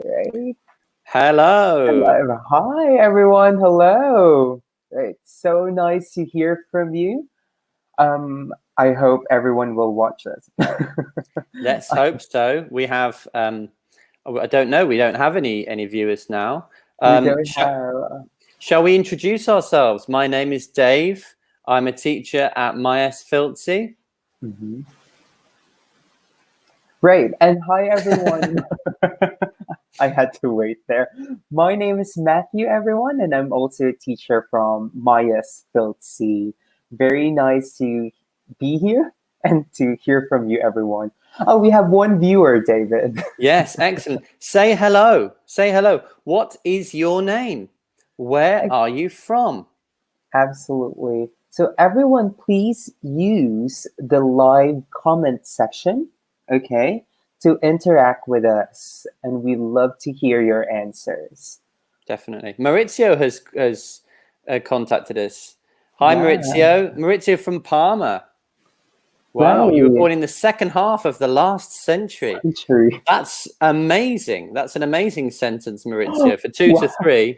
Right. Hello. Hi, everyone. Hello. It's so nice to hear from you. I hope everyone will watch us. Let's hope so. We have. I don't know. We don't have any viewers now. We don't have. Shall we introduce ourselves? My name is Dave. I'm a teacher at Myes. Mhm. Right. And hi, everyone. I had to wait there. My name is Matthew, everyone, and I'm also a teacher from Myes. Very nice to be here and to hear from you, everyone. Oh, we have one viewer, David. Yes, excellent. Say hello. Say hello. What is your name? Where are you from? Absolutely. So, everyone, please use the live comment section, okay, to interact with us. And we love to hear your answers. Definitely. Maurizio has contacted us. Hi, Yeah, Maurizio. Maurizio from Parma. Wow, you were right. born in the second half of the last century. True. That's amazing. That's an amazing sentence, Maurizio. For 2 to Wow. 3,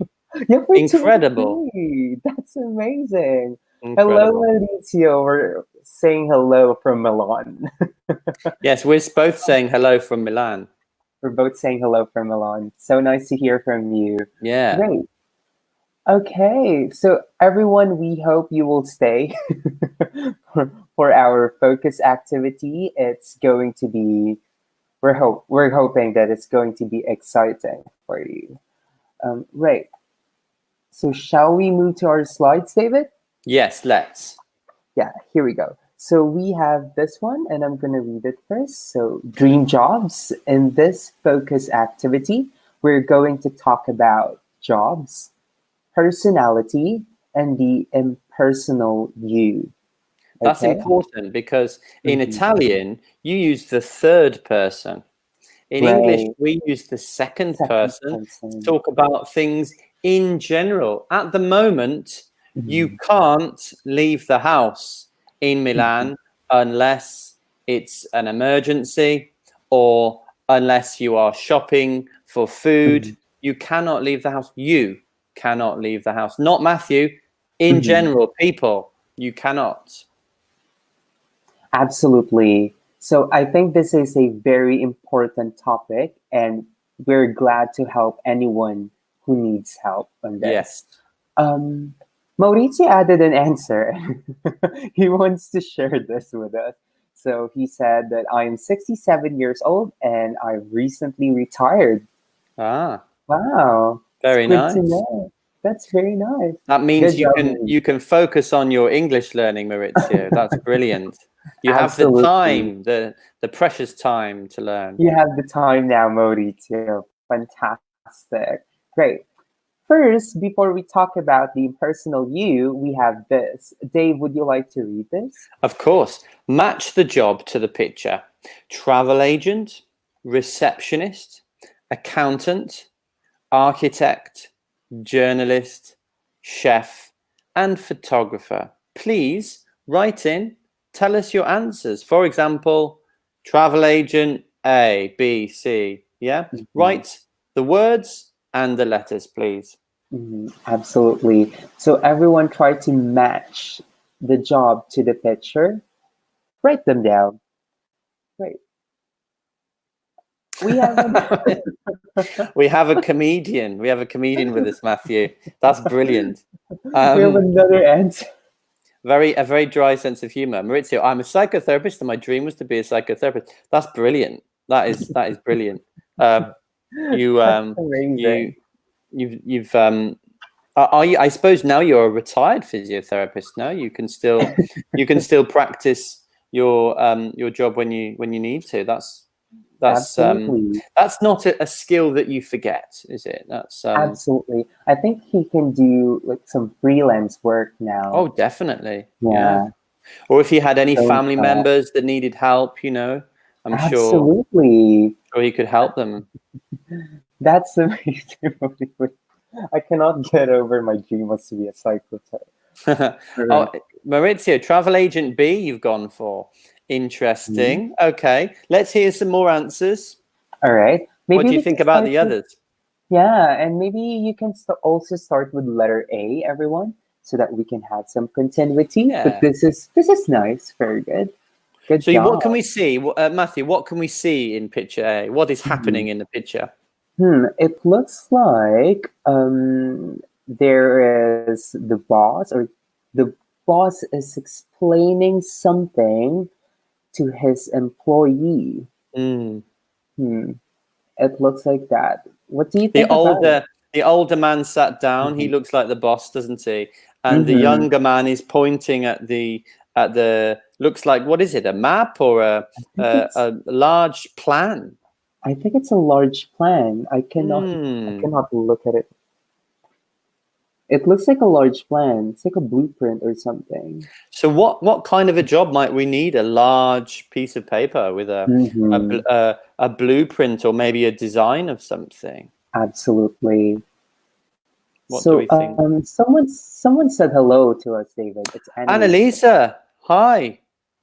Yeah, for incredible. 2 3. That's amazing. Hello, Incredible. Mauricio. We're saying hello from Milan. Yes, we're both saying hello from Milan. We're both saying hello from Milan. So nice to hear from you. Yeah, Great. Okay, so everyone, we hope you will stay for our focus activity. It's going to be we're hoping that it's going to be exciting for you. Right. So shall we move to our slides, David? yes, let's. Yeah, here we go. So we have this one, and I'm going to read it first. So, dream jobs. In this focus activity, we're going to talk about jobs, personality, and the impersonal you. That's Okay? important because in Mhm. Italian, you use the third person. In English, Right. we use the second Second person to person. talk about things in general. At the moment, you Mhm. can't leave the house in Mhm. Milan unless it's an emergency or unless you are shopping for food. Mhm. You cannot leave the house. You cannot leave the house. Not Matthew. In Mhm. general, people, you cannot. Absolutely. So I think this is a very important topic, and we're glad to help anyone who needs help on this. Yes. Um, Maurizio added an answer. He wants to share this with us. So he said that I am 67 years old and I recently retired. Ah, Wow, it's very good to nice. know. That's very nice. That means Good you job, can Maurizio. you can focus on your English learning, Maurizio. That's brilliant. You have the Absolutely. time, the precious time to learn. You have the time now, Maurizio. Fantastic. Great. First, before we talk about the impersonal you, we have this. Dave, would you like to read this? Of course, match the job to the picture. Travel agent, receptionist, accountant, architect, journalist, chef, and photographer. Please write in, tell us your answers. For example, travel agent A, B, C. Yeah? Mhm. Write the words and the letters, please. Absolutely. So everyone try to match the job to the picture. Write them down. Right. We have an We have a comedian. We have a comedian with us, Matthew. That's brilliant. we have Um, another answer. a very dry sense of humor. Maurizio, I'm a psychotherapist, and my dream was to be a psychotherapist. That's brilliant. That is brilliant. Um, you That's you amazing. you've are you? I suppose now you're a retired physiotherapist. No, you can still practice your job when you need to. That's Absolutely. that's not a skill that you forget, is it? That's Absolutely. I think he can do like some freelance work oh, now. definitely, yeah. Yeah. Or if you had any So family members that needed help, I'm absolutely. sure he could help them. That's amazing. I cannot get over my dream was to be a psychotherapist. Oh, Maurizio, travel agent B, you've gone for. Mhm. Interesting. Okay, let's hear some more answers. All right. What Maybe do you we think can about start the with, others? yeah, and maybe you can also start with letter A, everyone, so that we can have some continuity. But Yeah. this is nice. Very good. Good So what job. can we see, Matthew? What can we see in picture A? What is Mhm. happening in the picture? It looks like there is the boss, or the boss is explaining something to his employee. Mm. Hmm. It looks like that. What do you The think about it? older the older man sat down. He Hmm. looks like the boss, doesn't he? And the Hmm. younger man is pointing at the looks like, what is it? A map or I think it's a large plan? I think it's a large plan. I Hmm. cannot look at it. It looks like a large plan. It's like a blueprint or something. So what kind of a job might we need? A large piece of paper with Hmm. a blueprint or maybe a design of something. Absolutely. What do we So, think? someone said hello to us, David. It's Annalisa. Annalisa, hi.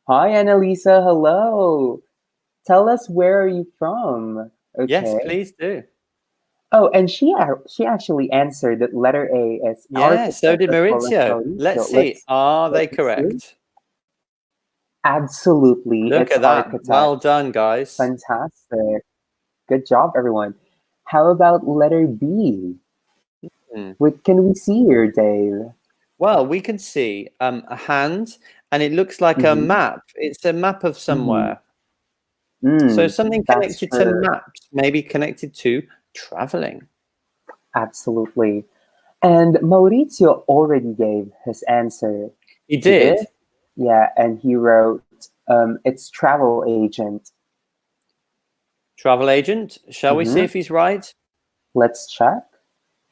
Hi, Annalisa. Hello. Tell us, where are you from? Yes, Okay. please do. Oh, and she actually answered that letter A is Yeah, so architect did as well as Maurizio. Let's Mauricio. see. Are Let they me see. correct? Absolutely, Look it's at that. architect. Well done, guys. Fantastic. Good job, everyone. How about letter B? Hmm. What can we see here, Dave? Well, we can see a hand, and it looks like a Mm-hmm. map. It's a map of Mm-hmm. somewhere. So Mm, something that's connected to her. maps, maybe connected to traveling. Absolutely. And Maurizio already gave his answer. He He did? did. Yeah, and he wrote, it's travel agent. Travel agent. Shall we see Mm-hmm. if he's right? Let's check.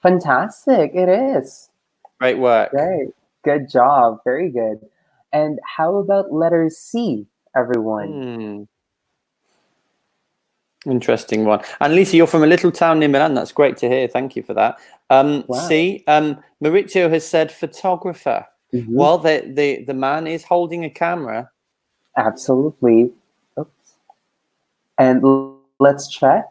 Fantastic, it is. Great work. Great. Good job. Very good. And how about letter C, everyone? Hmm. Interesting one. And Lisa, you're from a little town near Milan. That's great to hear. Thank you for that. Wow. See, Maurizio has said photographer. Mm-hmm. Well, the man is holding a camera. Absolutely. Oops. And let's check.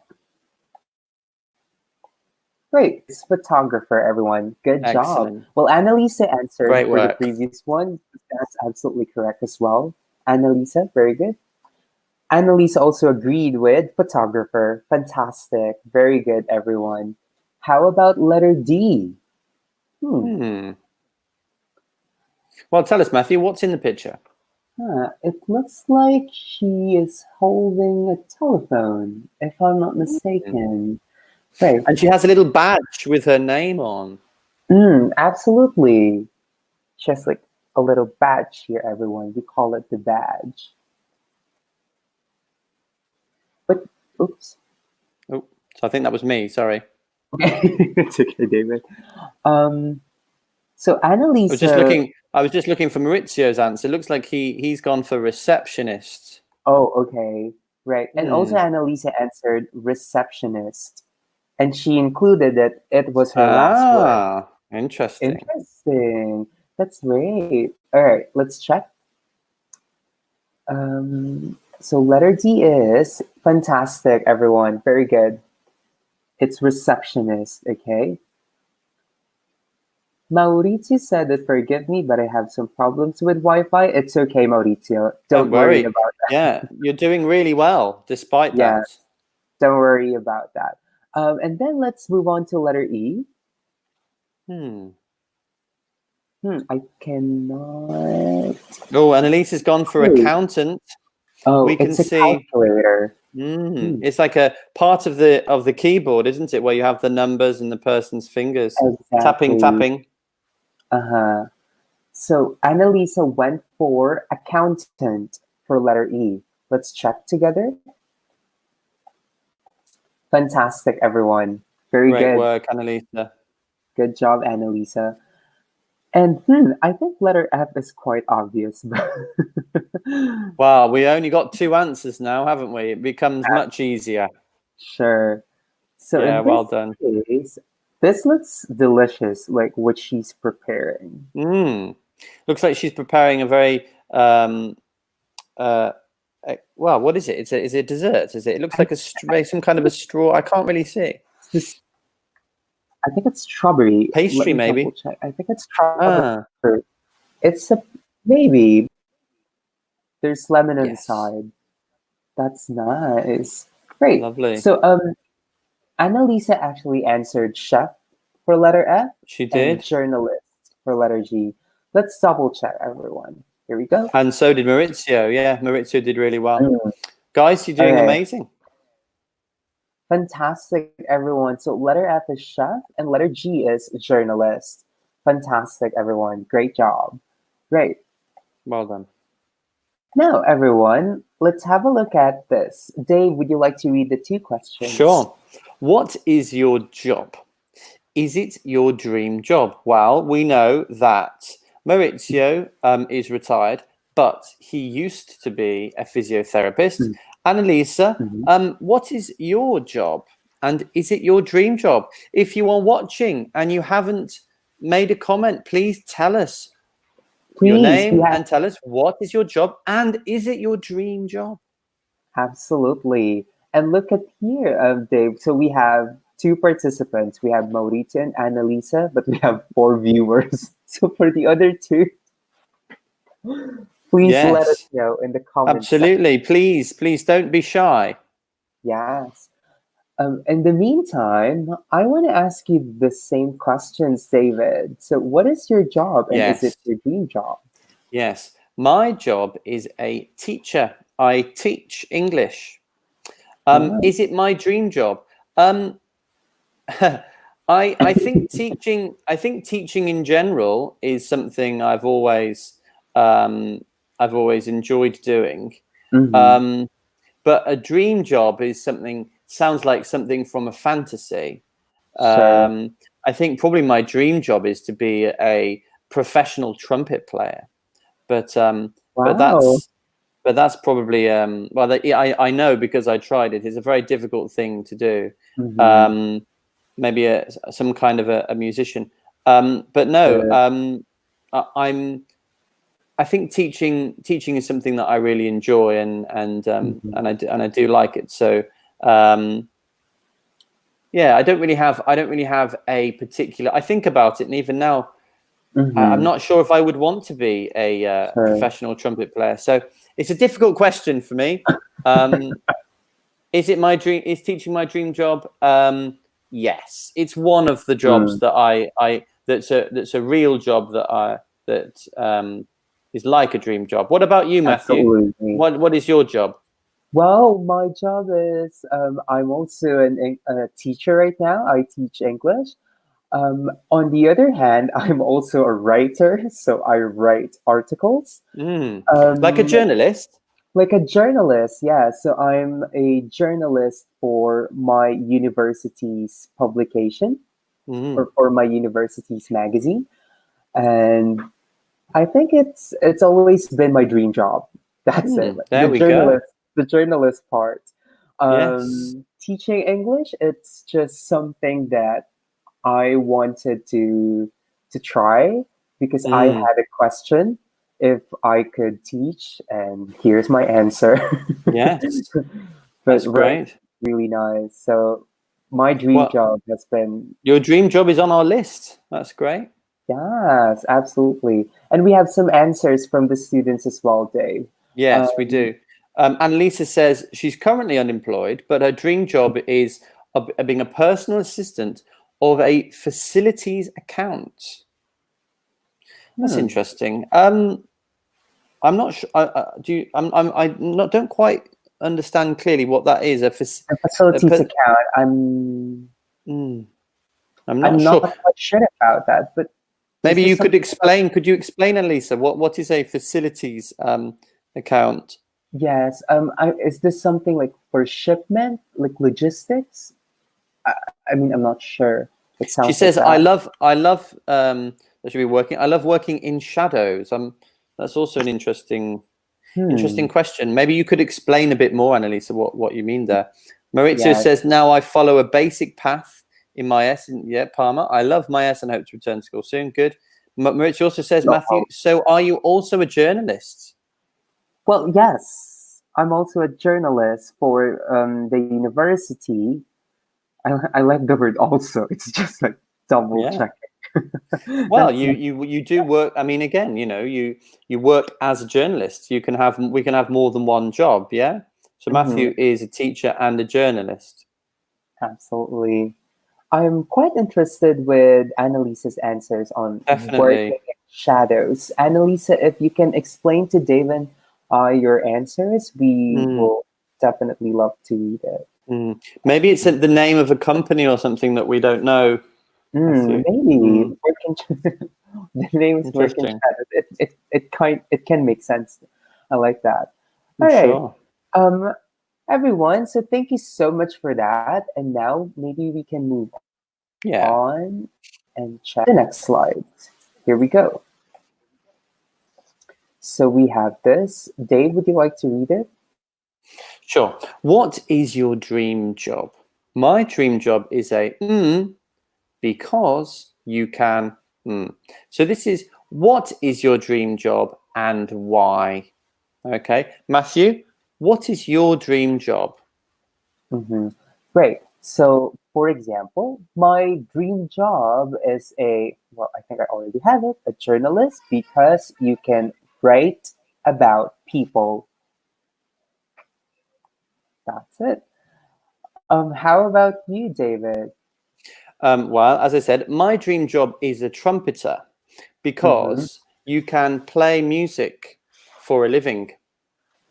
Great. It's photographer, everyone. Good job. Excellent. Well, Annalisa answered Great for the work. previous one. That's absolutely correct as well. Annalisa, very good. Annalisa also agreed with photographer. Fantastic. Very good, everyone. How about letter D? Hmm. Hmm. Well, tell us, Matthew, what's in the picture? It looks like she is holding a telephone, if I'm not Hmm. mistaken. Right. And she has a little badge with her name on. Absolutely. Just like a little badge here, everyone. We call it the badge. But, oops. Oh, so I think that was me. Sorry. It's okay, David. Um, so Annalisa, I was just looking for Maurizio's answer. It looks like he's gone for receptionist. oh, okay, right. And also Hmm. Annalisa answered receptionist. And she included that it was her last word. Ah, interesting. Interesting. That's great. All right, let's check. So letter D is fantastic, everyone. Very good. It's receptionist, okay? Maurizio said that forgive me, but I have some problems with Wi-Fi. It's okay, Maurizio. Don't Don't worry worry. about that. Yeah, you're doing really well despite Yeah, that. don't worry about that. And then let's move on to letter E. Hmm. I cannot. Oh, Annalise has gone for Oh, accountant. oh, We can it's a see. calculator. Hmm, It's like a part of the keyboard, isn't it, where you have the numbers and the person's fingers tapping, exactly. tapping. Uh-huh. So Annalisa went for accountant for letter E. Let's check together. Fantastic, everyone. Very Great good. work, Annalisa. Good job, Annalisa. And I think letter F is quite obvious. Wow, we only got two answers now, haven't we? It becomes much easier. Sure. So Yeah, in well this done. case, this looks delicious, like what she's preparing. Looks like she's preparing a very um, uh, Well, what is it? Is it dessert? Is it? It looks like some kind of a straw. I can't really see. This, I think it's strawberry. Let Pastry, me double maybe. check. I think it's strawberry. Ah, It's a maybe. There's lemon yes, inside. That's nice. Great. lovely. So Annalisa actually answered chef for letter F She and did, journalist for letter G. Let's double check everyone. Here we go. and so did Maurizio. Yeah, Maurizio did really well. Mm, Guys, you're doing okay. amazing. Fantastic, everyone. So letter F is chef and letter G is journalist. Fantastic, everyone. Great job. Great. Well done. Now, everyone, let's have a look at this. Dave, would you like to read the two questions? Sure. What is your job? Is it your dream job? Well, we know that Maurizio is retired, but he used to be a physiotherapist. Annalisa, Mhm. what is your job? And is it your dream job? If you are watching and you haven't made a comment, please tell us your Please, we name have and tell us what is your job and is it your dream job? absolutely. And look at here, Dave. So we have two participants. We have Maurita and Annalisa, but we have four viewers. So for the other two, please let us Yes, know in the comments section. absolutely. Please don't be shy. Yes. In the meantime, I want to ask you the same questions, David. So, what is your job and is Yes. it your dream job? Yes, my job is a teacher. I teach English. Nice. Is it my dream job? Um, I think teaching. I think teaching in general is something I've always enjoyed doing. Mm-hmm. Um, but a dream job is something sounds like something from a fantasy. Sure. I think probably my dream job is to be a professional trumpet player. But um, but Wow. that's probably I know because I tried it. It's a very difficult thing to do. Mm-hmm. Um, maybe some kind of a musician. But no, Sure. I'm. I think teaching is something that I really enjoy Mm-hmm. and I do like it. So um, yeah, I don't really have a particular. I think about it, and even now, I'm Mm-hmm. not sure if I would want to be a Sure. professional trumpet player. So it's a difficult question for me. Um, is it my dream? Is teaching my dream job? Yes, it's one of the jobs Mm, that I that's a real job that is like a dream job. What about you, Matthew? absolutely. What is your job? Well, my job is I'm also a teacher right now. I teach English. On the other hand, I'm also a writer, so I write articles. Mm. Like a Um, journalist? like a journalist, yeah. So I'm a journalist for my university's publication Mm. or for my university's magazine, and I think it's always been my dream job. That's it. Mm. There we go. The journalist part. Yes. Teaching English, it's just something that I wanted to try because I Mm. had a question if I could teach, and here's my answer. Yes. But That's right, great. really nice. So my dream Well, job has been your dream job is on our list. That's great. yes, absolutely. And we have some answers from the students as well, Dave. Yes, we Um, do. And Lisa says she's currently unemployed, but her dream job is being a personal assistant of a facilities account. That's hmm, interesting. I'm not sure. Do you? I not don't quite understand clearly what that is. the A facilities per, account. mm, I'm not I'm not sure. quite sure about that, but is Maybe this you could something about explain. Could you explain, Elisa, what is a facilities account? yes, is this something like for shipment, like logistics? I, I mean, I'm not sure. It She sounds like says, that. I love that should be working. I love working in shadows. That's also an interesting Hmm. question. Maybe you could explain a bit more, Annalisa, what you mean there. Maurizio Yes. says, now I follow a basic path in Myes. Yeah, Parma. I love Myes and hope to return to school soon. Good. Maurizio also says, No. Matthew, so are you also a journalist? Well, yes. I'm also a journalist for the university. I like the word also. It's just like double Yeah. checking. Well, That's you do work. I mean, again, you work as a journalist. We can have more than one job. Yeah. So mhm, Matthew is a teacher and a journalist. absolutely. I'm quite interested with Annalisa's answers on working Definitely. in shadows. Annalisa, if you can explain to David your answers, we Mm, will definitely love to read it. Maybe it's the name of a company or something that we don't know, Matthew. Maybe Mm, working. The name is working interesting. shadows. It can make sense. I like that. I'm All right, sure. um, everyone. So thank you so much for that. And now maybe we can move Yeah. on and check the next slide. Here we go. So we have this. Dave, would you like to read it? Sure. What is your dream job? My dream job is a because you can. So this is what is your dream job and why? Okay, Matthew, what is your dream job? Mm-hmm. Great. So, for example, my dream job is well, I think I already have it, a journalist, because you can write about people. That's it. How about you, David? Well, as I said, my dream job is a trumpeter Mm-hmm. because you can play music for a living.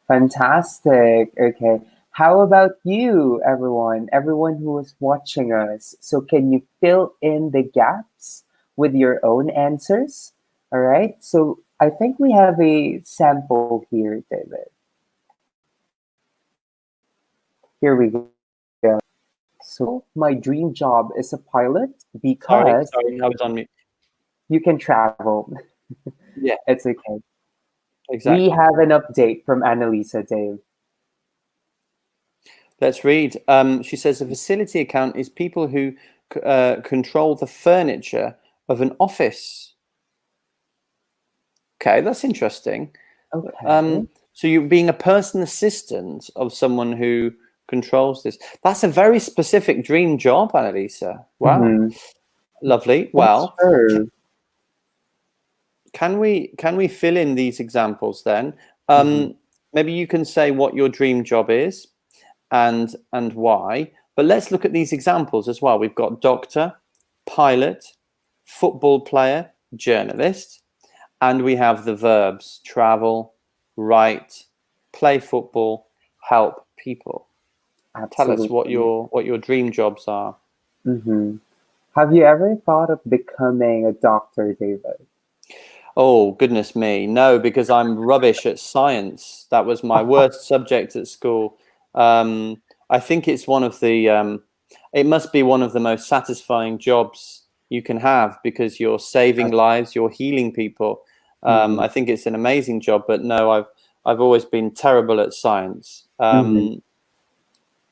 Fantastic. Okay. How about you, everyone? Everyone who is watching us. So, can you fill in the gaps with your own answers? All right. So, I think we have a sample here, David. Here we go. So, my dream job is a pilot Sorry, because sorry, I was on mute. you can travel. Yeah, It's okay. We exactly. have an update from Annalisa, Dave. Let's read. She says a facility account is people who control the furniture of an office. Okay, that's interesting. Okay. So you're being a personal assistant of someone who controls this. That's a very specific dream job, Annalisa. Wow, Mm-hmm. lovely. That's Well, true. can we fill in these examples then? Mm-hmm. Maybe you can say what your dream job is and why. But let's look at these examples as well. We've got doctor, pilot, football player, journalist, and we have the verbs travel, write, play football, help people. Tell us Absolutely. what your dream jobs are. Mm-hmm. Have you ever thought of becoming a doctor, David? Oh, goodness me. No, because I'm rubbish at science. That was my worst subject at school. I think it's it must be one of the most satisfying jobs you can have because you're saving lives, you're healing people. Mm-hmm. I think it's an amazing job, but no, I've always been terrible at science. Mm-hmm.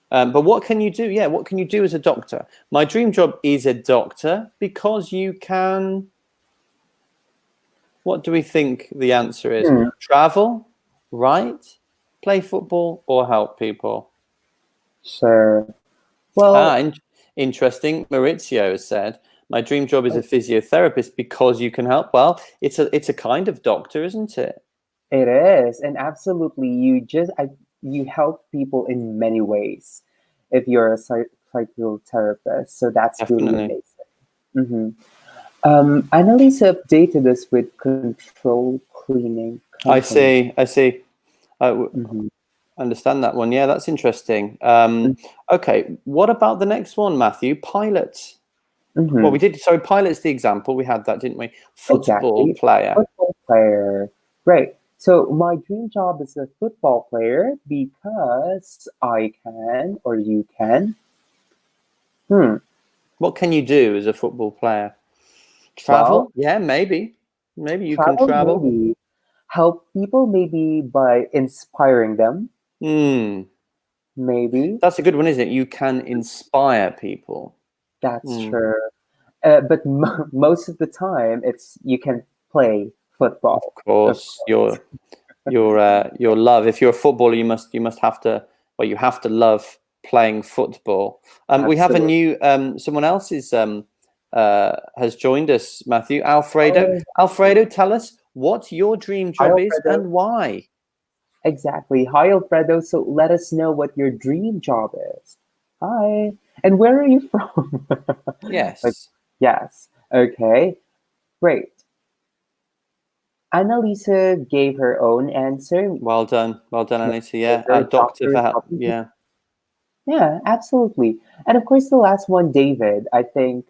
But what can you do? Yeah, what can you do as a doctor? My dream job is a doctor because you can. What do we think the answer is? Hmm. Travel, write, play football, or help people? Sure. Ah, Well, interesting. Maurizio has said, "My dream job is a oh, physiotherapist because you can help." Well, it's a kind of doctor, isn't it? it is, and absolutely, you help people in many ways if you're a psychotherapist. So that's really Definitely. amazing. Mm-hmm. Annalisa updated us with control cleaning I company. see. I see. I Mm-hmm. understand that one. Yeah, that's interesting. Okay, what about the next one, Matthew? Pilot. Well, Mm-hmm. we did. Sorry, pilot's the example. We had that, didn't we? Football Exactly. player. Football player. Right. So my dream job is a football player because I can or you can. Hmm. What can you do as a football player? Well, Travel? Yeah, maybe. Maybe you can travel travel. maybe. Help people maybe by inspiring them. Hmm. Maybe. That's a good one, isn't it? You can inspire people. That's Hmm. true. But most of the time, it's you can play Of football. Of course, course. your love. If you're a footballer, you must have to, well, you have to love playing football. We have a Absolutely. new someone else has joined us, Matthew. Alfredo. Oh, Alfredo, tell us what your dream hi, job is Alfredo. and why. Exactly. Hi, Alfredo. So let us know what your dream job is. Hi. And where are you from? Like, Yes. yes. Okay. Great. Annalisa gave her own answer. Well done. Well done, Anita. Yeah. Major Doctor doctor, for help. probably. Yeah. Yeah, absolutely. And of course, the last one, David. I think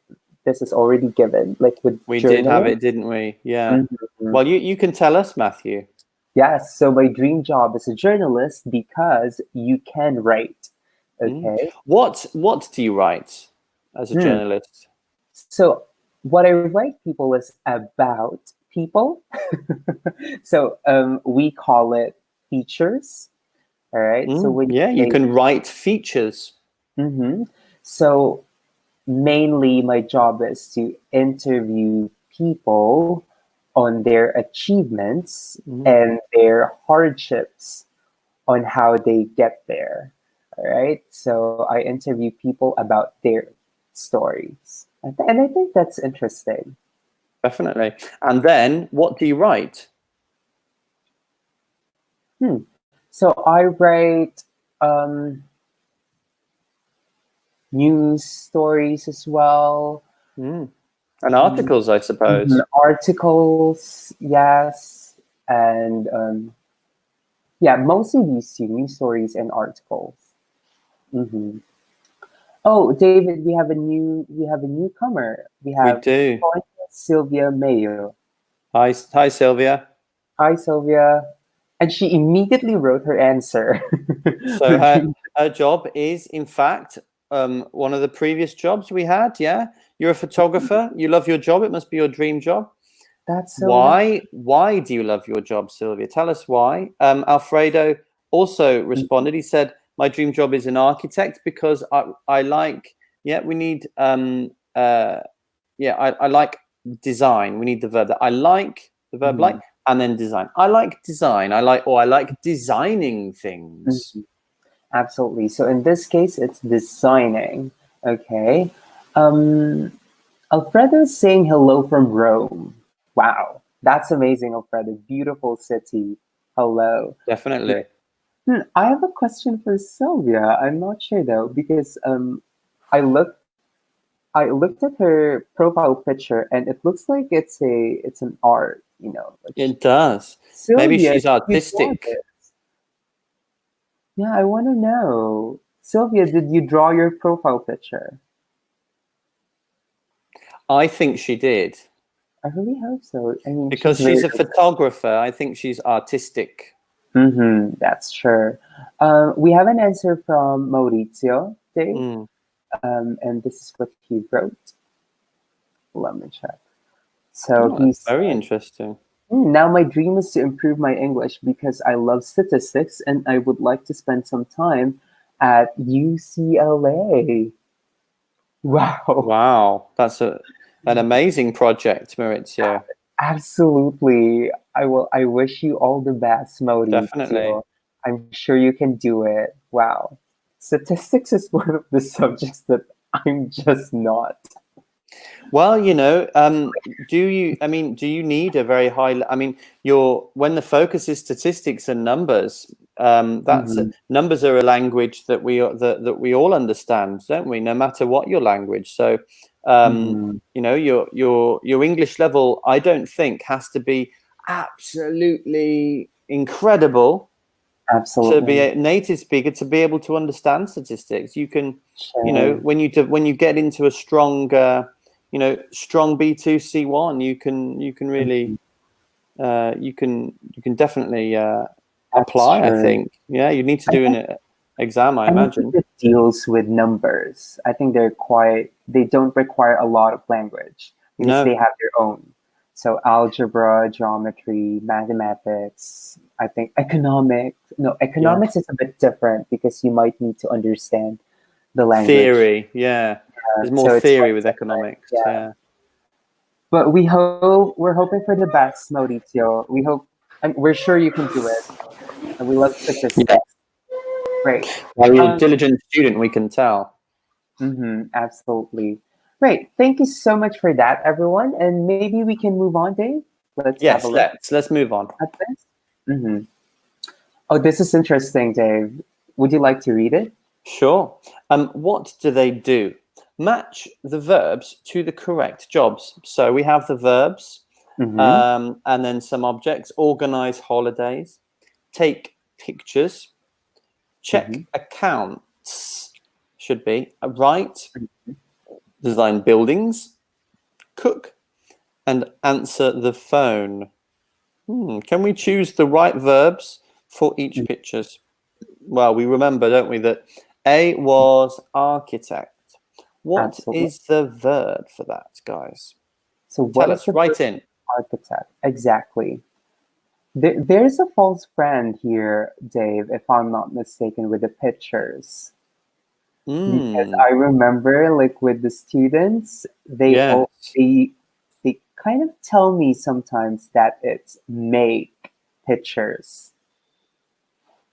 this is already given, like with We did have journalist. it, didn't we? Yeah. Mhm. Well, you can tell us, Matthew. Yes. So my dream job is a journalist because you can write. Mm. Okay. What do you write as a Hmm. journalist? So what I write people is about people. So we call it features. All right. So Mm. when Yeah, you you say, can write features. so mainly my job is to interview people on their achievements Mm. and their hardships on how they get there. All right. So I interview people about their stories. And I think that's interesting. Definitely. And then what do you write? Hmm. So I write um, news stories as well, Mm. And articles, I suppose. articles, yes, and yeah, mostly these two news stories and articles. hmm Oh, David, we have a newcomer. We We have do. Sonia Sylvia Mayo. Hi, Sylvia. Hi, Sylvia, and she immediately wrote her answer. So her job is, in fact, one of the previous jobs we had. Yeah, you're a photographer. You love your job. It must be your dream job. That's so Why? Why do you love your job, Sylvia? Tell us why. Alfredo also responded. He said, "My dream job is an architect because I like. Yeah, we need. Yeah, I like design. We need the verb that I like. The verb like, Mhm. and then design. I like design. I like designing things. Mhm. Absolutely. So in this case, it's designing. Okay. Um, Alfredo's saying hello from Rome. Wow, that's amazing, Alfredo. Beautiful city. Hello. Definitely. I have a question for Sylvia. I'm not sure though because I looked I looked at her profile picture and it looks like it's an art. Like It does. Maybe Sylvia, she's did you draw artistic. this? Yeah, I want to know. Sylvia, did you draw your profile picture? I think she did I really hope so. I mean, because she's she's very a photographer. I think she's artistic. That's true. We have an answer from Maurizio, Dave, Mm. and this is what he wrote. Let me check. So Oh, he that's very said, interesting. Now my dream is to improve my English because I love statistics and I would like to spend some time at UCLA." Wow. Wow, that's an amazing project, Maurizio. Absolutely. I wish you all the best, Definitely. Maurizio. I'm sure you can do it. Wow. Statistics is one of the subjects that I'm just not. Well, do you? I mean, do you need a very high? I mean, when the focus is statistics and numbers. Mhm, Numbers are a language that we all understand, don't we? No matter what your language. So, mhm. your English level, I don't think has to be absolutely incredible to be Absolutely. a native speaker to be able to understand statistics. You can, Sure. when you get into a strong, strong B2 C1, you can really Mhm. you can definitely That's apply. I true. think. Yeah, you need to I do an think exam, I anything imagine. that deals with numbers, I think they don't require a lot of language because they No, have their own. So algebra, geometry, mathematics, I think economics. No, yeah, economics is a bit different because you might need to understand the language. theory. Yeah, there's more So it's theory quite with different. economics. Yeah. Yeah, But we're hoping for the best, Mauricio. We hope. we're sure you can do it. And we love Yeah. statistics. Great. Well, you're a Um, diligent student, we can tell. absolutely. Great. Thank you so much for that, everyone. And maybe we can move on, Dave. Let's have a Yes, look let's move on. at this. hmm Oh, this is interesting, Dave. Would you like to read it? Sure. What do they do? Match the verbs to the correct jobs. So we have the verbs, Mm-hmm. and then some objects. Organize holidays, take pictures, Mm-hmm. check accounts. Should be write, design buildings, cook, and answer the phone. Can we choose the right verbs for each pictures? Well, we remember, don't we, that A was architect. What Absolutely. is the verb for that, guys? So, what Tell is us the right first in. architect? Exactly. There's a false friend here, Dave, if I'm not mistaken, with the pictures. Because Mm, I remember, like with the students, yes. they kind of tell me sometimes that it's make pictures.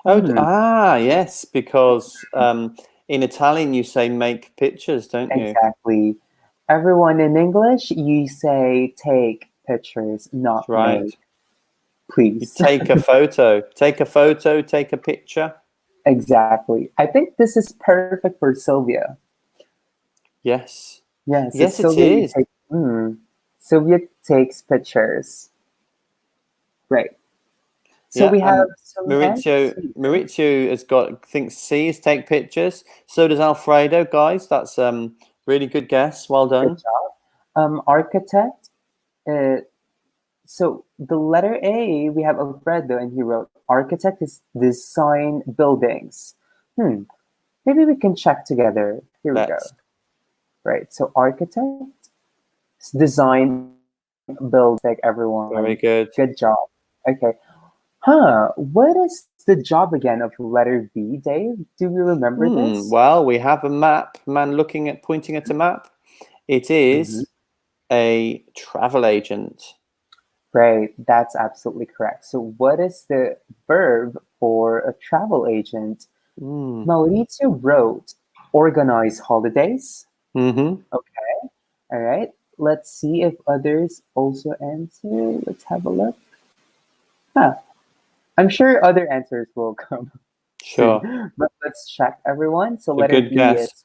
Hmm, Yes, because in Italian you say make pictures, don't you? exactly. Everyone in English, you say take pictures, That's not make, right. You please. take a photo, take a photo, take a picture. Exactly. I think this is perfect for Sylvia. Yes. Yeah, so Yes, it Sylvia, you is. take, Sylvia takes pictures. Right. So Yeah, we have some answers here. Maurizio has got thinks C is take pictures. So does Alfredo, guys. That's really good guess. Well Good done. job. Architect. Uh, so the letter A, we have Alfredo, and he wrote, architect is design buildings. Hmm. Maybe we can check together. Here we go. Let's. Right. So architect, design buildings. Fantastic, everyone. Very good. Good job. Okay. Huh. What is the job again of letter B, Dave? Do you remember this? Well, we have a map. Man looking at pointing at a map. It hmm is a travel agent. Right. That's absolutely correct. So, what is the verb for a travel agent? Mm. Maurizio wrote, organize holidays. Mm-hmm. Okay. All right. Let's see if others also answer. Let's have a look. Huh. I'm sure other answers will come Sure. soon, but let's check everyone. So, It's a good guess.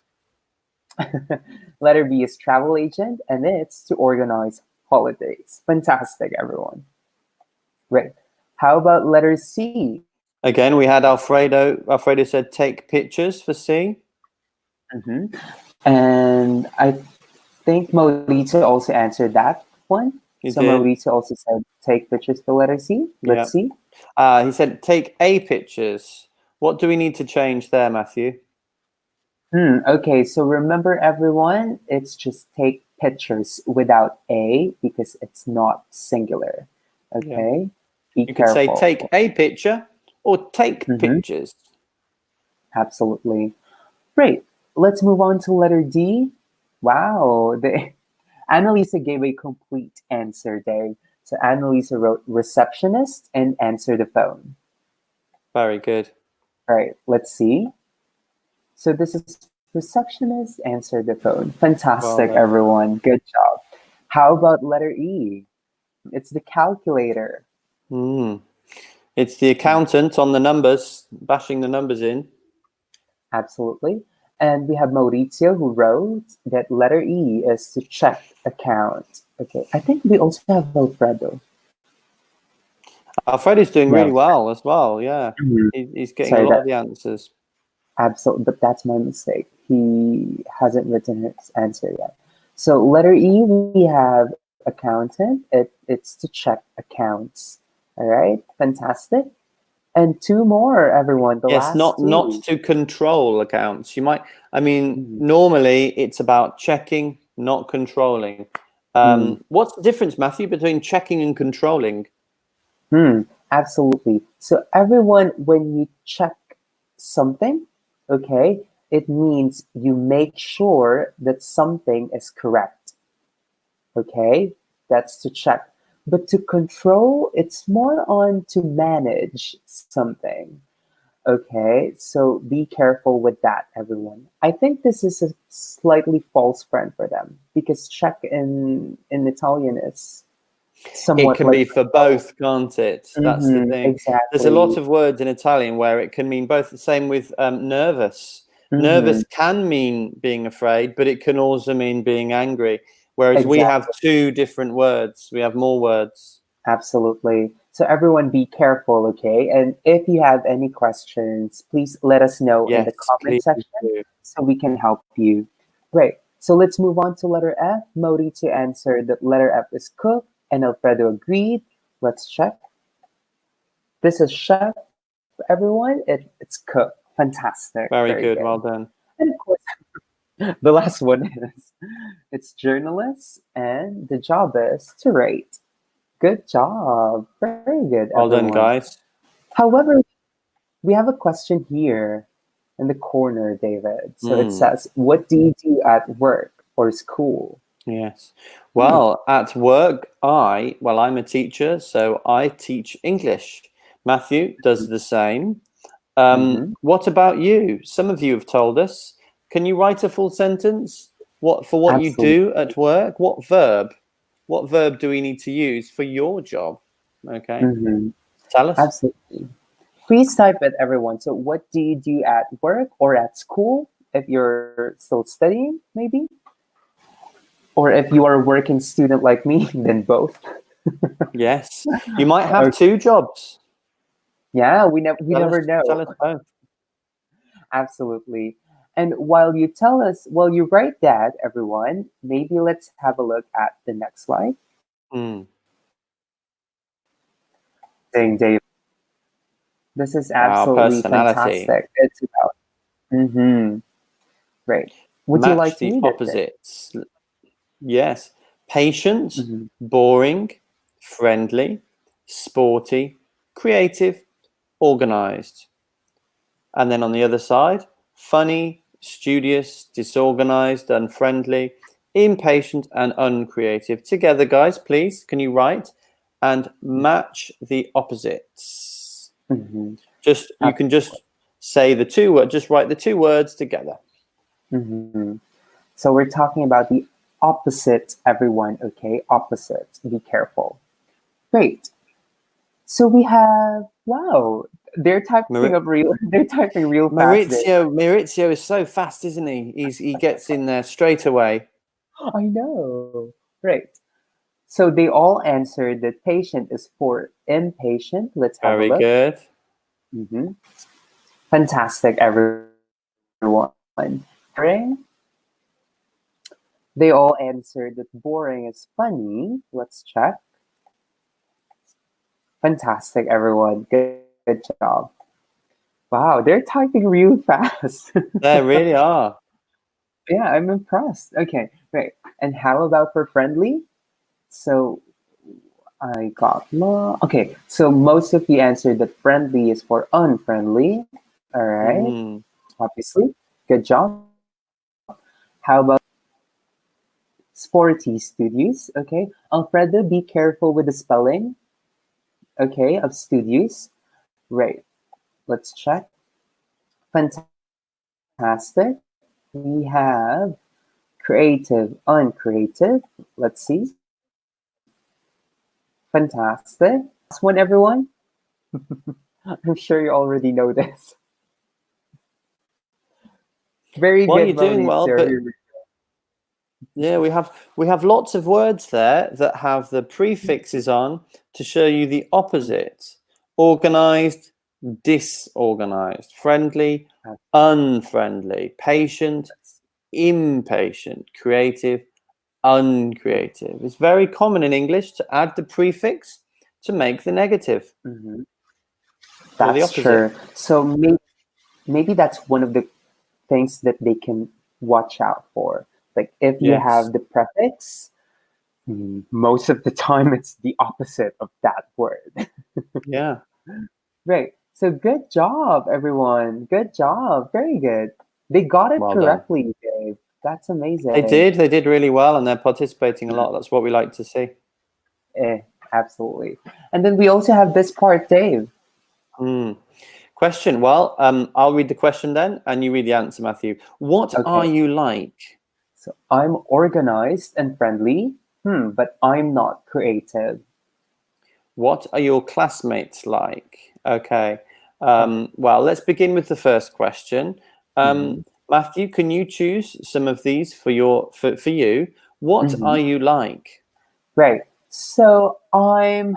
letter B is travel agent, and it's to organize holidays. Fantastic, everyone. Great. How about letter C? Again, we had Alfredo. Alfredo said take pictures for C. hmm And I think Mauricio also answered that one. He So did. Mauricio also said take pictures for letter C. Yeah. Let's see. He said take A pictures. What do we need to change there, Matthew? Okay, so remember everyone, it's just take pictures without A because it's not singular. Yeah. Okay, be You could say careful. take a picture or take hmm pictures. Absolutely. Great. Let's move on to letter D. Wow, Annalisa gave a complete answer there. So Annalisa wrote receptionist and answer the phone. Very good. All right, let's see. So this is receptionist, answer the phone. Fantastic, Well done. everyone. Good job. How about letter E? It's the calculator. Mm. It's the accountant on the numbers, bashing the numbers in. Absolutely. And we have Maurizio who wrote that letter E is to check account. Okay, I think we also have Alfredo. Alfredo's doing No, really well as well. Yeah, Mhm. he's getting a Sorry, lot that of the answers. absolutely, but that's my mistake. He hasn't written his answer yet. So letter E, we have accountant. It's to check accounts. All right, fantastic. And two more, everyone. The Yes, last not two. to control accounts. You might. I mean, Mhm. normally it's about checking, not controlling. Hmm. What's the difference, Matthew, between checking and controlling? Absolutely. So everyone, when you check something, okay, it means you make sure that something is correct. Okay, that's to check. But to control, it's more on to manage something. Okay, so be careful with that, everyone. I think this is a slightly false friend for them because check in Italian is It somewhat can like be for control. both, can't it? That's the thing. There's a lot Exactly. of words in Italian where it can mean both. The same with nervous. Mm-hmm, Nervous can mean being afraid, but it can also mean being angry. Whereas we have exactly. two different words. We have more words. Absolutely. So everyone be careful, okay? And if you have any questions, please let us know in the Yes, comment please section do. so we can help you. Great. So let's move on to letter F. Modi to answer that letter F is cook and Alfredo agreed. Let's check. This is chef, everyone. It's cook. Fantastic. Very Very good. good. Well done. And of course, the last one is it's journalist and the job is to rate. Good job. Very good, Well done, everyone. guys. However, we have a question here in the corner, David. So it Mm. says, what do you do at work or school? Yes. Hmm. Well, at work, I'm a teacher, so I teach English. Matthew does the same. Mm-hmm. What about you? Some of you have told us. Can you write a full sentence? What you Absolutely. do at work? What verb? What verb do we need to use for your job? Okay. Mm-hmm. Tell us. Absolutely. Please type it, everyone. So, what do you do at work or at school if you're still studying, maybe? Or if you are a working student like me, then both. Yes. You might have Okay. two jobs. Yeah, we never Tell know. us both. Absolutely. And while you write that, everyone, maybe let's have a look at the next slide. Mm. Saying Dave, this is Our absolutely personality. fantastic. It's about great. Would you like Match to the read it? Dave? opposites. Yes. Patient, Mm-hmm. boring, friendly, sporty, creative, organized. And then on the other side, funny, studious, disorganized, unfriendly, impatient, and uncreative. Together, guys, please, can you write and match the opposites? Mm-hmm. You can just say the two words, just write the two words together. Mm-hmm. So we're talking about the opposite, everyone. Okay, opposite. Be careful. Great. So we have wow. They're typing up Mar- real. They're typing real fast. There. Maurizio is so fast, isn't he? He gets in there straight away. I know. Right. So they all answered that patient is for impatient. Let's have a Very look. good. Hmm. Fantastic, everyone. Boring. They all answered that boring is funny. Let's check. Fantastic, everyone. Good job. Wow, they're typing real fast. There really are. Yeah, I'm impressed. Okay, great. And how about for friendly? So I got law. Okay, so most of you answered that friendly is for unfriendly. All right, Mm. obviously. Good job. How about sporty studios? Okay, Alfredo, be careful with the spelling. Okay, of studios. Right. Let's check. Fantastic. We have creative, uncreative. Let's see. Fantastic. Last one, everyone. I'm sure you already know this. Very Well, good, you're doing well, Mauricio. but Here we yeah, we have lots of words there that have the prefixes on to show you the opposite. Organized, disorganized, friendly, go. unfriendly, patient, impatient, creative, uncreative. It's very common in English to add the prefix to make the negative Mhm. or the That's opposite. true. So maybe that's one of the things that they can watch out for. Like if you Yes. have the prefix, most of the time it's the opposite of that word. Yeah. Right. So good job, everyone. Good job. Very good. They got it Well done. correctly, Dave. That's They amazing. did. They did really well, and they're participating a lot. That's what we like to see. Eh. Absolutely. And then we also have this part, Dave. Hmm. Question. Well, I'll read the question then, and you read the answer, Matthew. What are Okay. you like? So I'm organized and friendly, but I'm not creative. What are your classmates like? Okay. Okay. Well, let's begin with the first question. hmm Matthew, can you choose some of these for you? What hmm are you like? Right. So I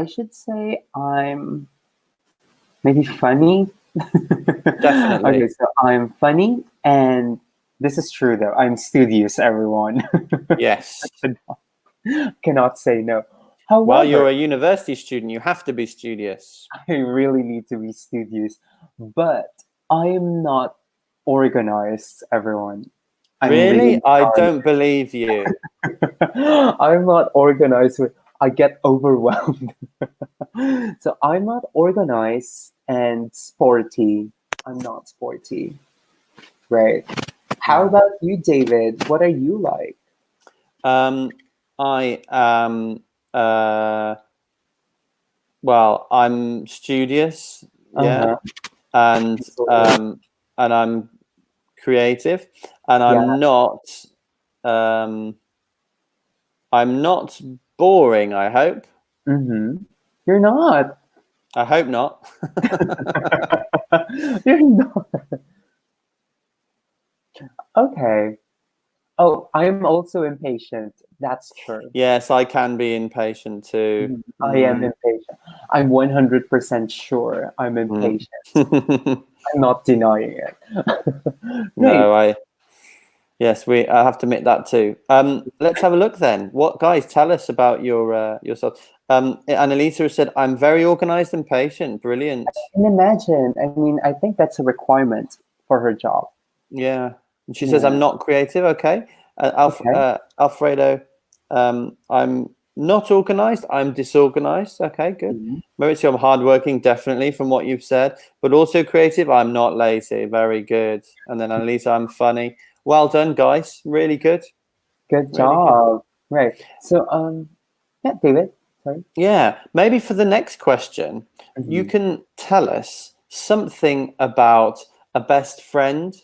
should say I'm maybe funny. Okay, Definitely. so I'm funny, and this is true though. I'm studious, everyone. Yes. Cannot say no. Well, you're However, a university student. You have to be studious. I really need to be studious, but I am not organized, everyone. I'm Really? really I sorry. don't believe you. I'm not organized with I get overwhelmed. So I'm not organized and sporty. I'm not sporty. Right. How Hmm. about you, David? What are you like? I am. Uh, well, I'm studious. Yeah, Uh-huh. and Absolutely. um, and I'm creative, and Yeah. um, I'm not boring. I hope. Mm-hmm. You're not. I hope not. You're not. Okay. Oh, I'm also impatient. That's true. Yes, I can be impatient too. I am Mm, impatient. I'm 100% sure I'm mm. impatient. I'm not denying it. Great. No, I yes, I have to admit that too. Let's have a look then. What guys tell us about yourself? Annalisa has said, "I'm very organized and patient." Brilliant. Can imagine. I mean, I think that's a requirement for her job. Yeah. And she says, Yeah. "I'm not creative." Okay. Okay. Alfredo, I'm not organized. I'm disorganized. Okay, good. Mhm. Maurizio, I'm hardworking, definitely from what you've said, but also creative. I'm not lazy. Very good. And then Annalisa, I'm funny. Well done, guys. Really good. Good Really good. job. Right. So, yeah, David. Sorry. Yeah, maybe for the next question, you hmm can tell us something about a best friend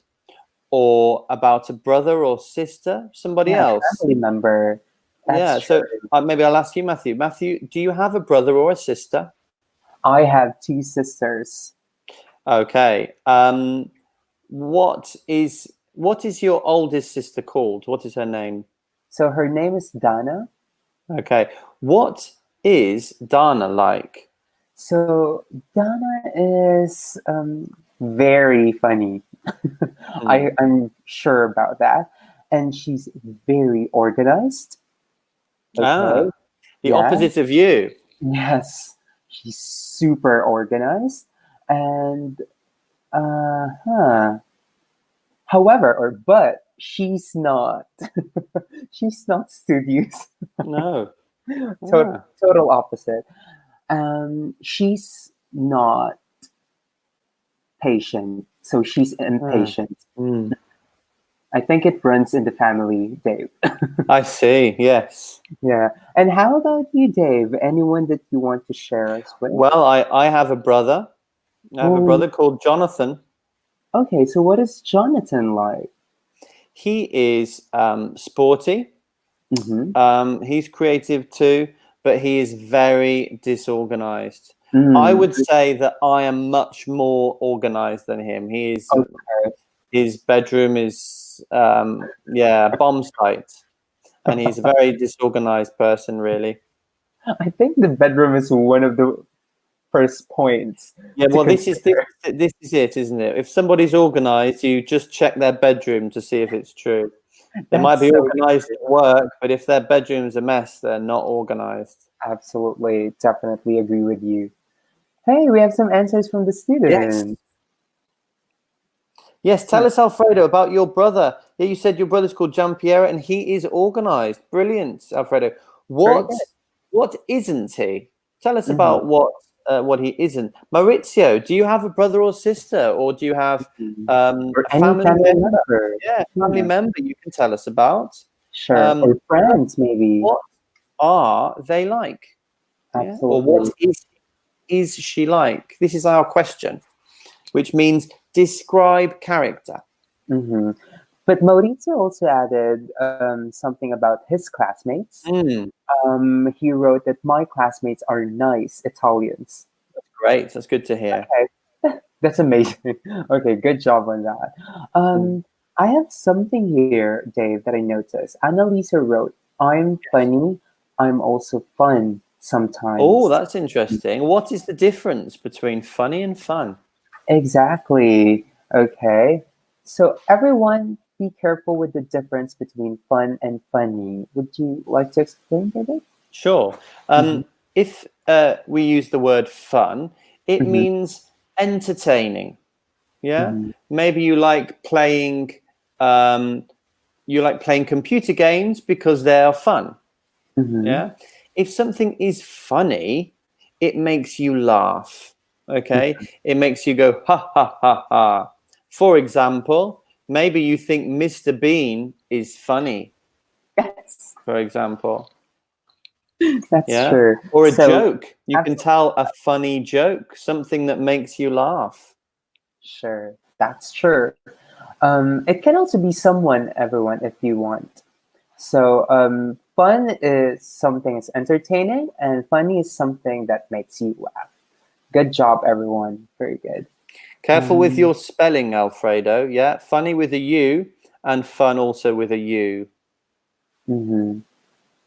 or about a brother or sister, somebody Yeah, else. family member. That's Yeah, so true. maybe I'll ask you, Matthew. Matthew, do you have a brother or a sister? I have two sisters. Okay. What is your oldest sister called? What is her name? So her name is Dana. Okay. What is Dana like? So Dana is very funny. Hmm. I'm sure about that. And she's very organized. Okay. Ah, the Yeah. opposite of you. Yes. She's super organized. And huh. However, but she's not. She's not studious. No. Total, Ah. total opposite. She's not patient, so she's Ah. impatient. Hmm. I think it runs in the family, Dave. I see. Yes. Yeah. And how about you, Dave? Anyone that you want to share us with? Well, I have a brother. I have a Oh, brother called Jonathan. okay. So what is Jonathan like? He is sporty. Mm-hmm. He's creative too, but he is very disorganized. I Mm, would say that I am much more organized than him. okay. His bedroom is yeah, a bomb site, and he's a very disorganized person, really. I think the bedroom is one of the first points Yeah, to well, consider. this is it, isn't it? If somebody's organized, you just check their bedroom to see if it's true. They might That's be so organized true. at work, but if their bedroom's a mess, they're not organized. Absolutely, definitely agree with you. Hey, we have some answers from the Yes. students. Yes, tell Right. us, Alfredo, about your brother. Yeah, you said your brother's called Giampiero and he is organized. Brilliant, Alfredo. Very What good. what isn't he? Tell us hmm about what he isn't. Maurizio, do you have a brother or sister, or do you have Or a any family family member? member. Yeah, family Yeah, member you can tell us about. sure. Um, Or friends, maybe. what? are they like? Yeah. Or what Absolutely. is she like? This is our question, which means describe character. Hmm. But Maurizio also added something about his classmates. Mm, He wrote that my classmates are nice Italians. great. That's good to hear. Okay, that's amazing. Okay, good job on that. Mm. I have something here, Dave, that I noticed. Annalisa wrote, I'm funny, I'm also fun Oh, sometimes. that's interesting. What is the difference between funny and fun? Exactly. Okay. So, everyone, be careful with the difference between fun and funny. Would you like to explain, David? Sure. Mm-hmm. If we use the word fun, it Mm-hmm. means entertaining. Yeah. Mm-hmm. Maybe um, you like playing computer games because they are fun. Mm-hmm. Yeah. If something is funny, it makes you laugh. Okay. It makes you go ha ha ha ha. For example, maybe you think Mr. Bean is funny. Yes, For example. that's Yeah. true. Or a So, joke. You can absolutely tell a funny joke, something that makes you laugh. sure. That's true. It can also be someone, everyone, if you want. So, fun is something that's entertaining, and funny is something that makes you laugh. Good job, everyone. Very good. Careful with Um, your spelling, Alfredo. Yeah. Funny with a U and fun also with a U. mhm,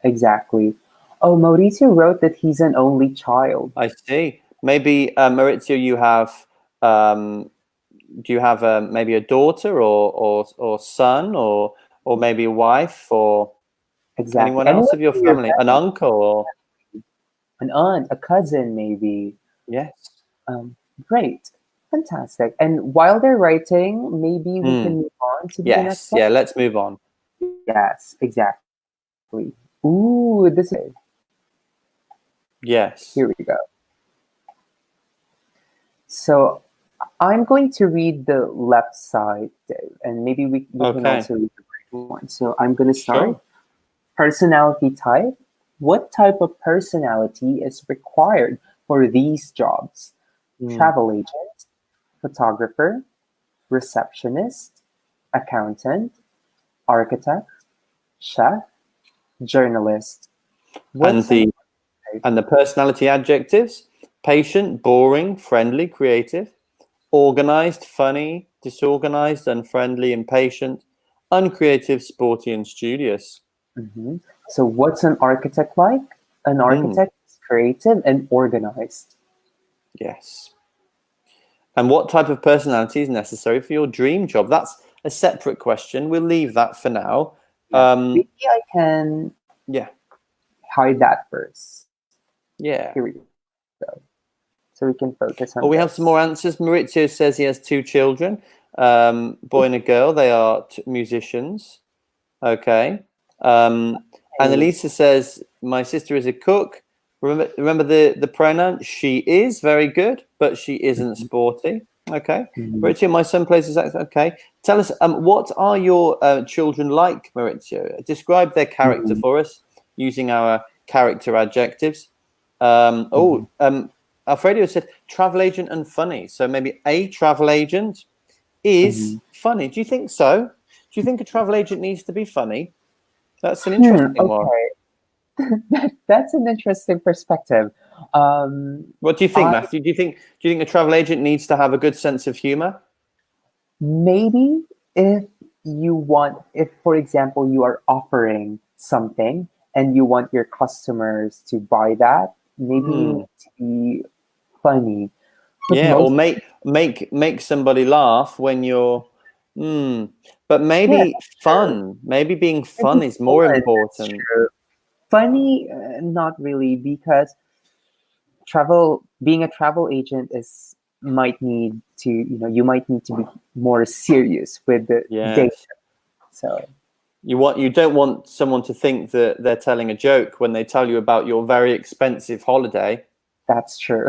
exactly. Oh, Mauricio wrote that he's an only child. I see. Maybe Maurizio, you have do you have maybe a daughter or son or maybe a wife or Exactly. anyone else Anyone of your from your family, an family, uncle or an aunt, a cousin, maybe. yes. Um, Great. Fantastic. And while they're writing, maybe we Hmm. can move on to the next Yes. one. Yeah. Let's move on. Yes, exactly. Ooh, this is here Yes. we go. So I'm going to read the left side, Dave, and maybe you can Okay. also read the right one. So I'm going to start. Sure. Personality type. What type of personality is required for these jobs? Hmm. Travel agent, photographer, receptionist, accountant, architect, chef, journalist. And What's an the type? and the personality adjectives: patient, boring, friendly, creative, organized, funny, disorganized, unfriendly, impatient, uncreative, sporty, and studious. Mhm. So, what's an architect like? An Hmm. architect is creative and organized. Yes. And what type of personality is necessary for your dream job? That's a separate question. We'll leave that for now. Yeah, maybe I can Yeah. hide that first. Yeah. Here we go. So we can focus Well, on we have some more this. answers. Maurizio says he has two children, boy and a girl. They are musicians. Okay. Um, Hey. Annalisa says, my sister is a cook. Remember the pronoun? She is very good, but she isn't Mhm, sporty. Okay. mhm, Maurizio, my son plays his accent. Okay. Tell us, what are your children like, Maurizio? Describe their character mhm, for us using our character adjectives. mhm, Alfredo said travel agent and funny. So maybe a travel agent is mhm. funny. Do you think so? Do you think a travel agent needs to be funny? That's an interesting one. Okay, that's an interesting perspective. Um, What do you think, I Matthew? Do you think a travel agent needs to have a good sense of humor? maybe if if for example you are offering something and you want your customers to buy that, maybe you Hmm. need to be funny. But Yeah, or most, make somebody laugh when you're. Hmm. But yeah, maybe that's true. fun. Maybe being Maybe fun is fun. more That's important. true. Funny, not really, because being a travel agent is might need to, you might need to be more serious with the data. Yes. So You don't want someone to think that they're telling a joke when they tell you about your very expensive holiday. that's true.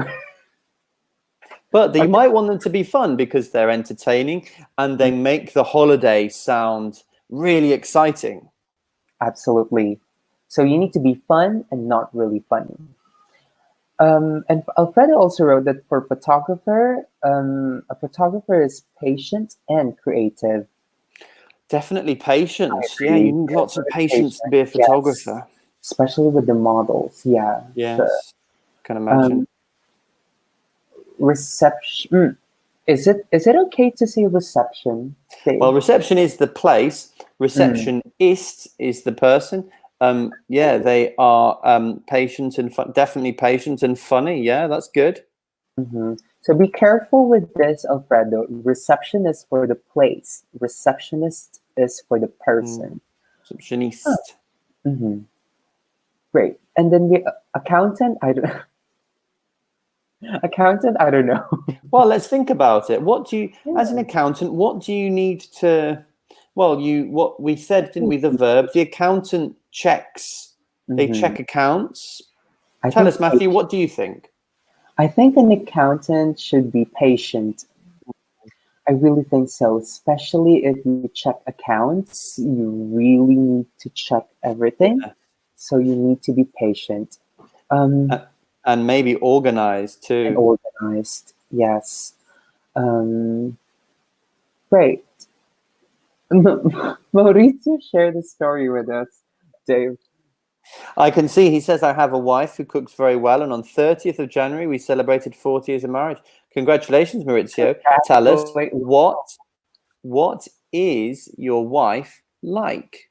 But you Okay, might want them to be fun because they're entertaining and they make the holiday sound really exciting. absolutely. So you need to be fun and not really funny. And Alfredo also wrote that for photographer, a photographer is patient and creative. Definitely patience. Yeah, you Agree. need lots of Very patience to patient. be a Yes, photographer. especially with the models. Yeah, sure. Yes, can imagine. Um, reception. Is it okay to say reception, Well, Dave? reception is the place. Mm, Receptionist is the person. Yeah, they are patient and definitely patient and funny. Yeah, that's good. mhm. So be careful with this, Alfredo. Reception is for the place. Receptionist is for the Mm. person. Oh, Receptionist. mhm. Great. And then the accountant. I don't. Accountant. I don't know. Well, let's think about it. What do you, as an Yeah. accountant, what do you need to? Well, what we said, didn't we? The verb. The accountant checks. They Mhm. check accounts. I Tell think us, Matthew. What do you think? I think an accountant should be patient. I really think so, especially if you check accounts, you really need to check everything. Yeah. So you need to be patient, um, A- and maybe organized and too. organized. Yes. Um, great. Maurizio, share the story with us, Dave. I can see he says, I have a wife who cooks very well, and on 30th of January, we celebrated 40 years of marriage. Congratulations, Maurizio. Tell us, Wait, what is your wife like?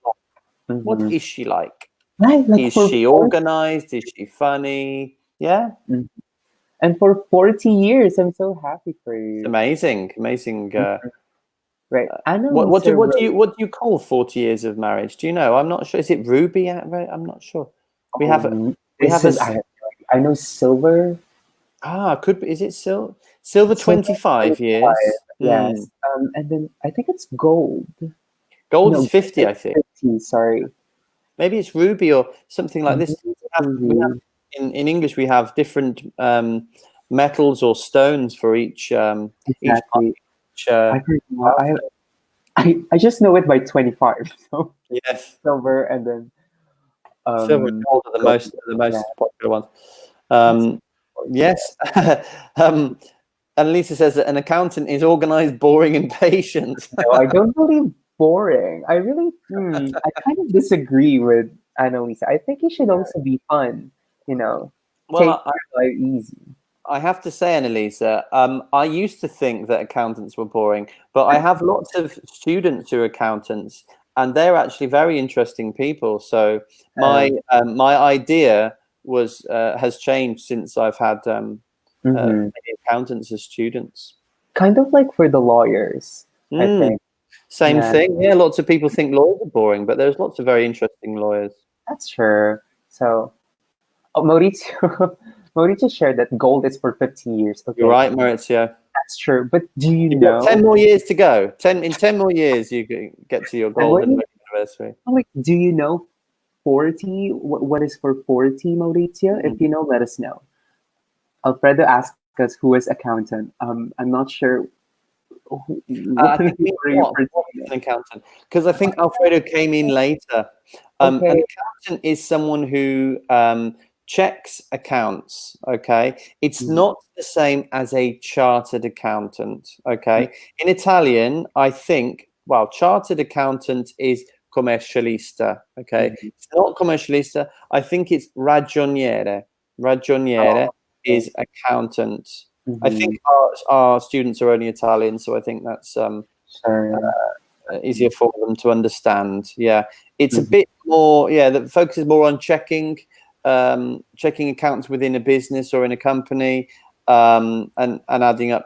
What mhm. is she like? Right, like Is for she 40, organized? Is she funny? Yeah, mhm. And for 40 years, I'm so happy for it's you. amazing, amazing. Right. What Annalisa what do wrote, you what do you call 40 years of marriage? Do you know? I'm not sure. Is it Ruby? Right? I'm not sure. We have a we is have a it, I know silver. could be, is it silver Silver 25 25, years? yes. And then I think it's gold. Gold No, is 50, it's I think. 50, sorry. Maybe it's ruby or something like Maybe this. it's We have ruby. in English we have different metals or stones for each month, Exactly. each I don't know. milestone. I just know it by 25. So Yes, silver and then silver and gold are gold. the Yeah, most popular ones. that's Um, important. yes. And Lisa says that an accountant is organized, boring, and patient. No, I don't believe boring. I kind of disagree with Annalisa. I think it should also be fun, you know, Well, take your life easy. I have to say, Annalisa, I used to think that accountants were boring, but I have lots of students who are accountants, and they're actually very interesting people. So Uh, my idea was has changed since I've had mhm. many accountants as students. Kind of like for the lawyers, I Mm, think. same Yeah, thing. Yeah, lots of people think lawyers are boring, but there's lots of very interesting lawyers. that's true. So, oh, Maurizio, Maurizio shared that gold is for 50 years. You're Okay, right, Maurizio. that's true. But do you You've got know, 10 more years to go. 10 more years, you can get to your and what do golden you, anniversary. like, do you know 40? What is for 40, Maurizio? If Mm. you know, let us know. Alfredo asked us who is accountant. I'm not sure. I What think it means are you what is pertaining? an accountant? Because I think Alfredo came in later. An Okay. accountant is someone who checks accounts. Okay, it's Mhm. not the same as a chartered accountant. Okay, in Italian, I think chartered accountant is commercialista. Okay, Mhm. it's not commercialista. I think it's ragioniere. Ragioniere Oh, okay. is accountant. I think Mhm. our students are only Italian, so I think that's Sure. easier for them to understand. Yeah, it's a Mhm. bit more. Yeah, the focus is more on checking accounts within a business or in a company, and adding up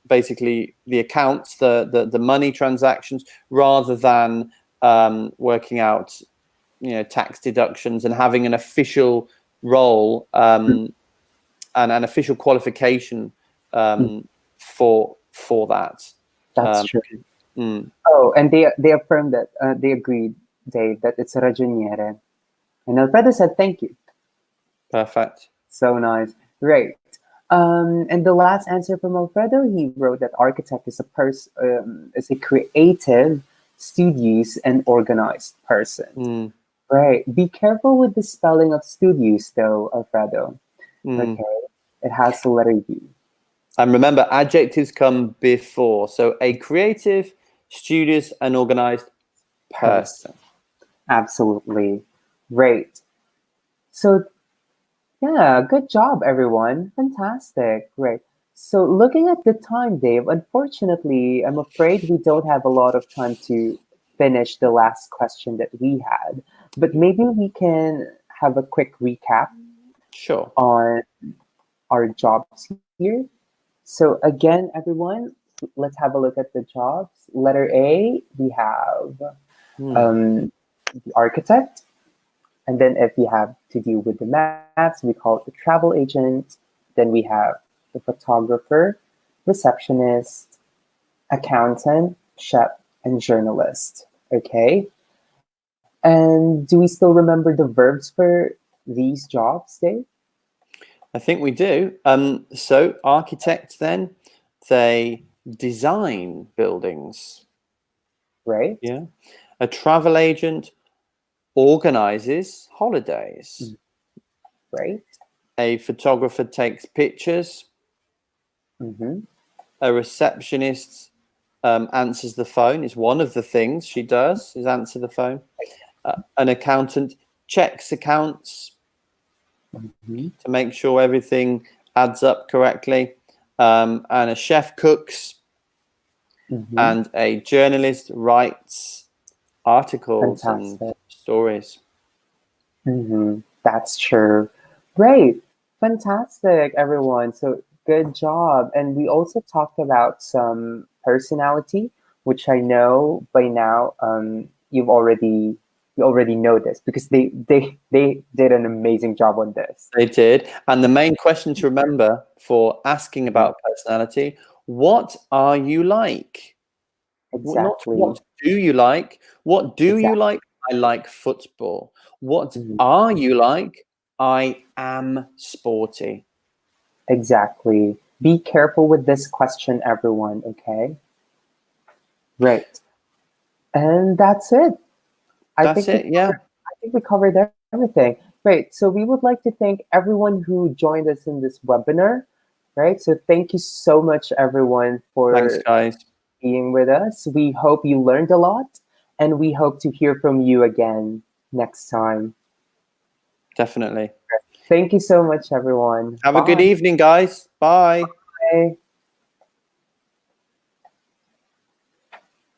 basically the accounts, the money transactions, rather than working out tax deductions and having an official role and an official qualification Mhm. for that. That's Um, true. mm, Oh, and they affirmed that they agreed, Dave, that it's ragioniere. And Alfredo said thank you. perfect. So nice. Great. And the last answer from Alfredo, he wrote that architect is a creative, studious, and organized person. Mm. Right. Be careful with the spelling of studios, though, Alfredo. Mm. Okay. It has the letter U. And remember, adjectives come before. So a creative, studious, and organized person. Absolutely. Right. So, yeah, good job, everyone. Fantastic. Great. So, looking at the time, Dave, unfortunately, I'm afraid we don't have a lot of time to finish the last question that we had. But maybe we can have a quick recap Sure. on our jobs here. So, again, everyone, let's have a look at the jobs. Letter A, we have Hmm. um, the architect. And then if you have to deal with the maps, we call it the travel agent. Then we have the photographer, receptionist, accountant, chef, and journalist. Okay. And do we still remember the verbs for these jobs, Dave? I think we do. So architects then, they design buildings. Right? Yeah. A travel agent organizes holidays. Mm, right? A photographer takes pictures. Mm-hmm. A receptionist answers the phone. Is one of the things she does is answer the phone. An accountant checks accounts Mm-hmm. to make sure everything adds up correctly. And a chef cooks, Mm-hmm. and a journalist writes articles and Fantastic. stories. That's true. Great. Fantastic, everyone. So good job. And we also talked about some personality, which I know by now you already know this because they did an amazing job on this. They did. And the main question to remember for asking Mhm. about personality, what are you like? Not Exactly. what do you like? What do you Exactly. like? I like football. What Mhm. are you like? I am sporty. Exactly. Be careful with this question, everyone, okay? Right. And that's it. That's it. Yeah. I think we covered everything. Great. So we would like to thank everyone who joined us in this webinar. Right. So thank you so much, everyone, Thanks, for guys. being with us. We hope you learned a lot, and we hope to hear from you again next time. Definitely. Thank you so much, everyone. Have a good Bye. evening, guys. Bye. Bye.